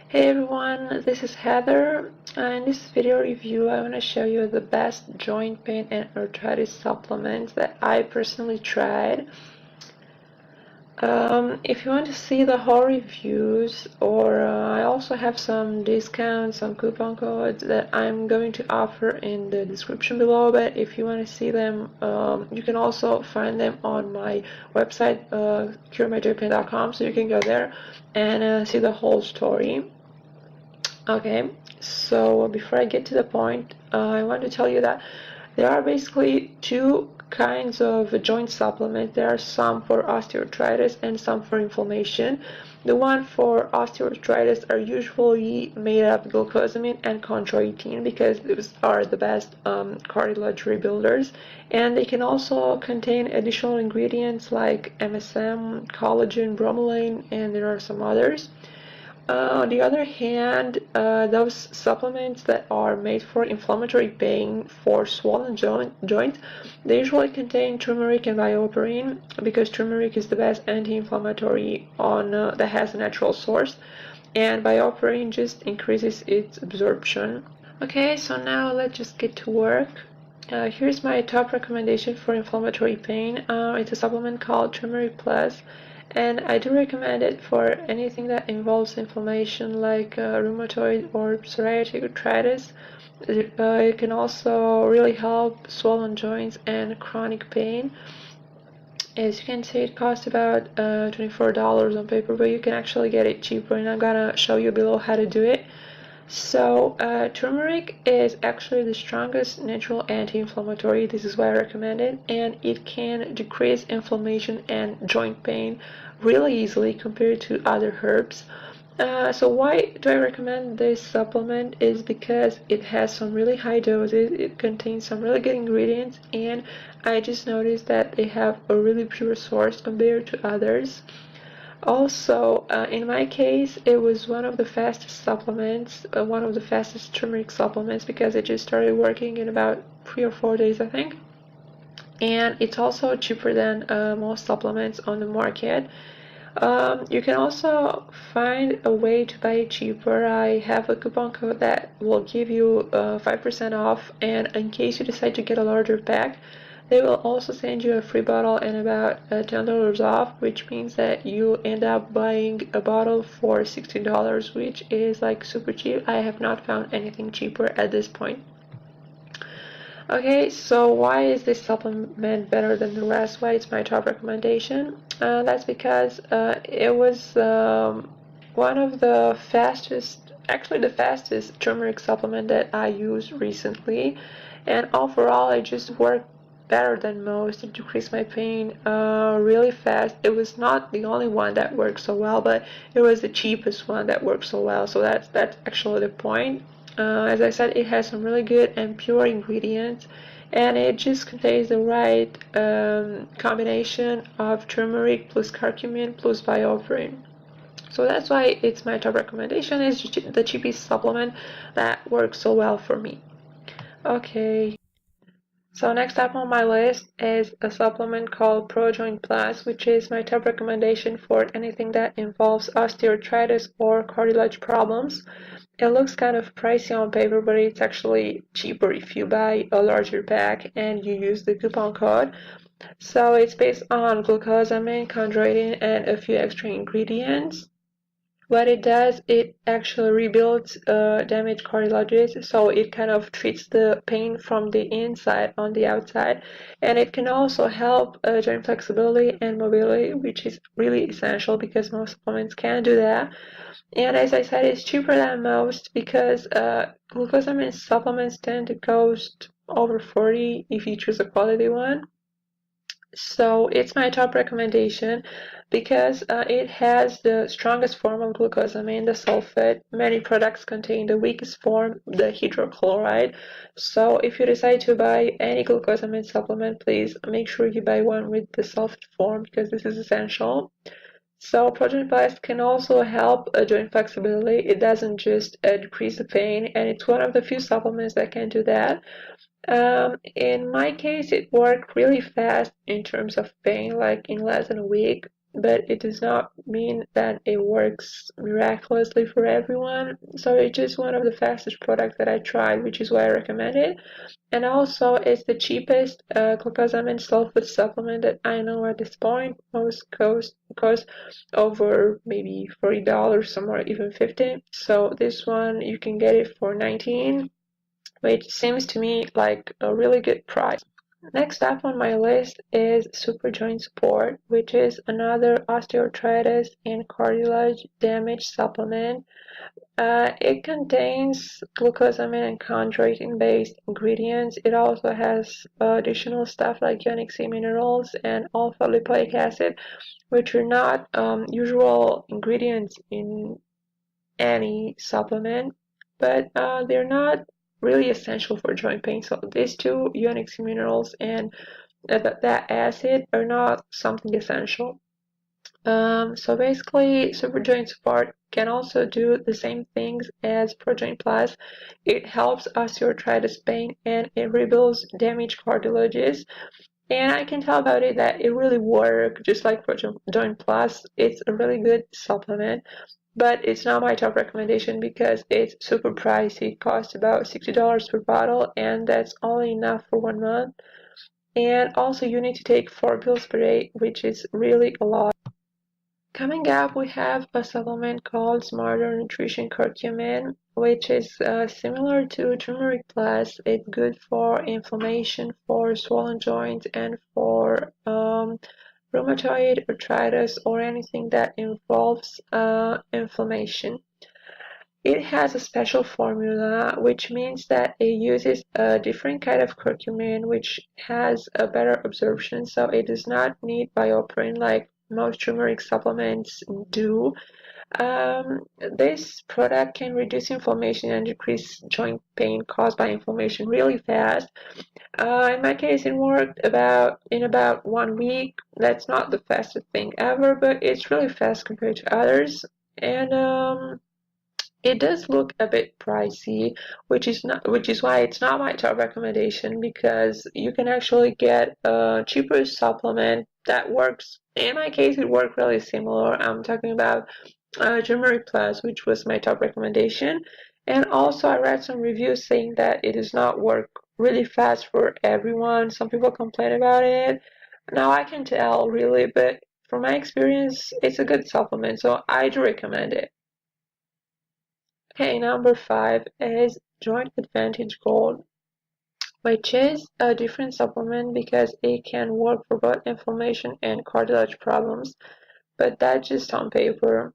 Hey everyone, this is Heather. In this video review, I want to show you the best joint pain and arthritis supplements that I personally tried. If you want to see the whole reviews, or I also have some discounts, some coupon codes that I'm going to offer in the description below, but if you want to see them, you can also find them on my website, curemyjointpain.com, so you can go there and see the whole story. Okay, so before I get to the point, I want to tell you that there are basically two kinds of joint supplements. There are some for osteoarthritis and some for inflammation. The one for osteoarthritis are usually made of glucosamine and chondroitin because those are the best cartilage rebuilders, and they can also contain additional ingredients like MSM, collagen, bromelain, and there are some others. On the other hand, those supplements that are made for inflammatory pain for swollen joints, they usually contain turmeric and bioperine because turmeric is the best anti-inflammatory that has a natural source, and bioperine just increases its absorption. Okay, so now let's just get to work. Here's my top recommendation for inflammatory pain. It's a supplement called Turmeric Plus, and I do recommend it for anything that involves inflammation like rheumatoid or psoriatic arthritis. It can also really help swollen joints and chronic pain. As you can see, it costs about $24 on paper, but you can actually get it cheaper, and I'm gonna show you below how to do it. So, turmeric is actually the strongest natural anti-inflammatory. This is why I recommend it, and it can decrease inflammation and joint pain really easily compared to other herbs. So why do I recommend this supplement is because it has some really high doses, it contains some really good ingredients, and I just noticed that they have a really pure source compared to others. Also, in my case, it was one of the fastest supplements, one of the fastest turmeric supplements because it just started working in about 3 or 4 days, I think. And it's also cheaper than most supplements on the market. You can also find a way to buy it cheaper. I have a coupon code that will give you 5% off, and in case you decide to get a larger pack, they will also send you a free bottle and about $10 off, which means that you end up buying a bottle for $16, which is like super cheap. I have not found anything cheaper at this point. Okay, so why is this supplement better than the rest? Why it's my top recommendation? That's because it was one of the fastest, actually the fastest turmeric supplement that I used recently, and overall it just worked better than most. It decreased my pain really fast. It was not the only one that worked so well, but it was the cheapest one that worked so well. So that's actually the point. As I said, it has some really good and pure ingredients, and it just contains the right combination of turmeric plus curcumin plus bioperine. So that's why it's my top recommendation. It's the cheapest supplement that works so well for me. Okay. So next up on my list is a supplement called ProJoint Plus, which is my top recommendation for anything that involves osteoarthritis or cartilage problems. It looks kind of pricey on paper, but it's actually cheaper if you buy a larger pack and you use the coupon code. So it's based on glucosamine, chondroitin, and a few extra ingredients. What it does, it actually rebuilds damaged cartilages, so it kind of treats the pain from the inside on the outside, and it can also help joint flexibility and mobility, which is really essential because most supplements can't do that. And as I said, it's cheaper than most because glucosamine supplements tend to cost over 40 if you choose a quality one. So it's my top recommendation because it has the strongest form of glucosamine, the sulfate. Many products contain the weakest form, the hydrochloride. So if you decide to buy any glucosamine supplement, please make sure you buy one with the sulfate form because this is essential. So ProJoint Plus can also help joint flexibility. It doesn't just decrease the pain, and it's one of the few supplements that can do that. In my case, it worked really fast in terms of pain, like in less than a week, but it does not mean that it works miraculously for everyone. So it's just one of the fastest products that I tried, which is why I recommend it. And also, it's the cheapest glucosamine sulfate supplement that I know at this point. Most cost over maybe $40, some or even $50. So this one you can get it for $19, which seems to me like a really good price. Next up on my list is Super Joint Support, which is another osteoarthritis and cartilage damage supplement. It contains glucosamine and chondroitin-based ingredients. It also has additional stuff like ionic C minerals and alpha-lipoic acid, which are not usual ingredients in any supplement, but they're not really essential for joint pain. So these two, ionic C minerals and that acid, are not something essential. So basically, Super Joint Support can also do the same things as ProJoint Plus. It helps osteoarthritis pain and it rebuilds damaged cartilages. And I can tell about it that it really works, just like ProJoint Plus. It's a really good supplement, but it's not my top recommendation because it's super pricey. It costs about $60 per bottle, and that's only enough for 1 month. And also, you need to take 4 pills per day, which is really a lot. Coming up, we have a supplement called Smarter Nutrition Curcumin, which is similar to Turmeric Plus. It's good for inflammation, for swollen joints, and for rheumatoid arthritis or anything that involves inflammation. It has a special formula, which means that it uses a different kind of curcumin, which has a better absorption, so it does not need bioperine like most turmeric supplements do. This product can reduce inflammation and decrease joint pain caused by inflammation really fast. In my case, it worked in about 1 week. That's not the fastest thing ever, but it's really fast compared to others. And it does look a bit pricey, which is why it's not my top recommendation, because you can actually get a cheaper supplement that works. In my case, it worked really similar. I'm talking about Turmeric Plus, which was my top recommendation. And also, I read some reviews saying that it does not work really fast for everyone. Some people complain about it. Now, I can tell really, but from my experience, it's a good supplement, so I do recommend it. Okay, number 5 is Joint Advantage Gold, which is a different supplement because it can work for both inflammation and cartilage problems, but that's just on paper.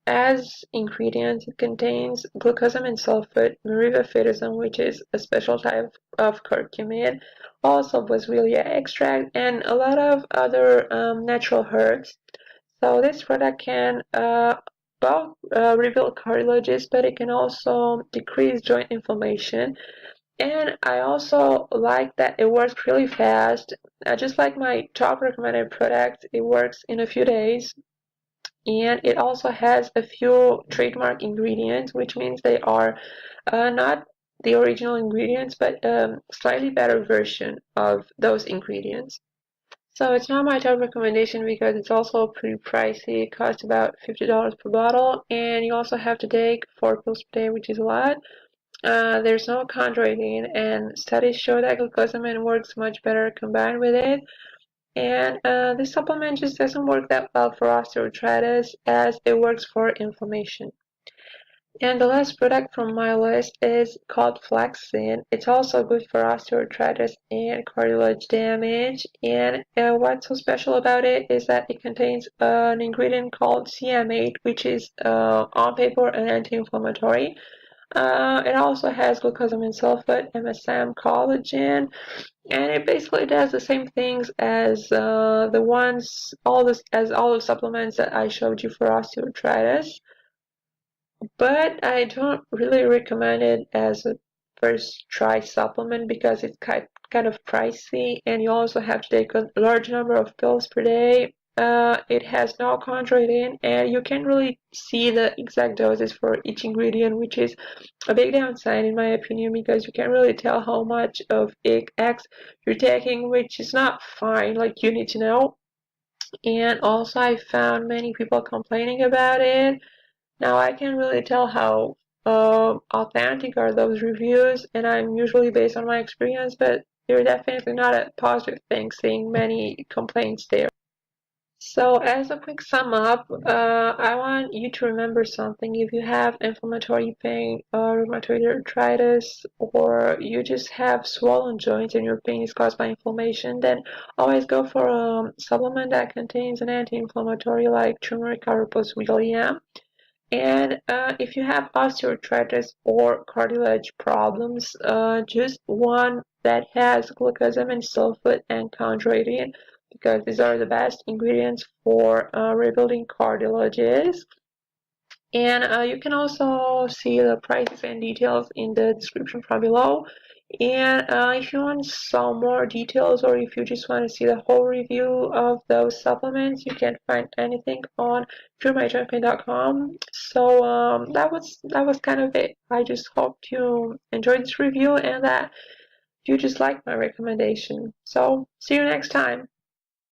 As ingredients, it contains glucosamine sulfate, merivaphidazone, which is a special type of curcumin, also boswellia extract, and a lot of other natural herbs. So this product can rebuild cartilages, but it can also decrease joint inflammation. And I also like that it works really fast. Just like my top recommended product, it works in a few days. And it also has a few trademark ingredients, which means they are not the original ingredients, but slightly better version of those ingredients. So it's not my top recommendation because it's also pretty pricey. It costs about $50 per bottle, and you also have to take 4 pills per day, which is a lot. There's no chondroitin, and studies show that glucosamine works much better combined with it. And this supplement just doesn't work that well for osteoarthritis as it works for inflammation. And the last product from my list is called Flaxseed. It's also good for osteoarthritis and cartilage damage. And what's so special about it is that it contains an ingredient called CM8, which is on paper an anti-inflammatory. It also has glucosamine sulfate, MSM, collagen, and it basically does the same things as all the supplements that I showed you for osteoarthritis. But I don't really recommend it as a first try supplement because it's kind of pricey, and you also have to take a large number of pills per day. It has no chondroitin, and you can't really see the exact doses for each ingredient, which is a big downside in my opinion because you can't really tell how much of X you're taking, which is not fine. Like, you need to know. And also I found many people complaining about it. Now I can't really tell how authentic are those reviews, and I'm usually based on my experience, but they're definitely not a positive thing, seeing many complaints there. So as a quick sum up, I want you to remember something. If you have inflammatory pain, rheumatoid arthritis, or you just have swollen joints and your pain is caused by inflammation, then always go for a supplement that contains an anti-inflammatory like turmeric or william. And if you have osteoarthritis or cartilage problems, choose one that has glucosamine, sulfate, and chondroitin, because these are the best ingredients for rebuilding cartilages. And you can also see the prices and details in the description from below. And if you want some more details, or if you just want to see the whole review of those supplements, you can find anything on cureMyJointPain.com. So that was kind of it. I just hope you enjoyed this review and that you just liked my recommendation. So see you next time.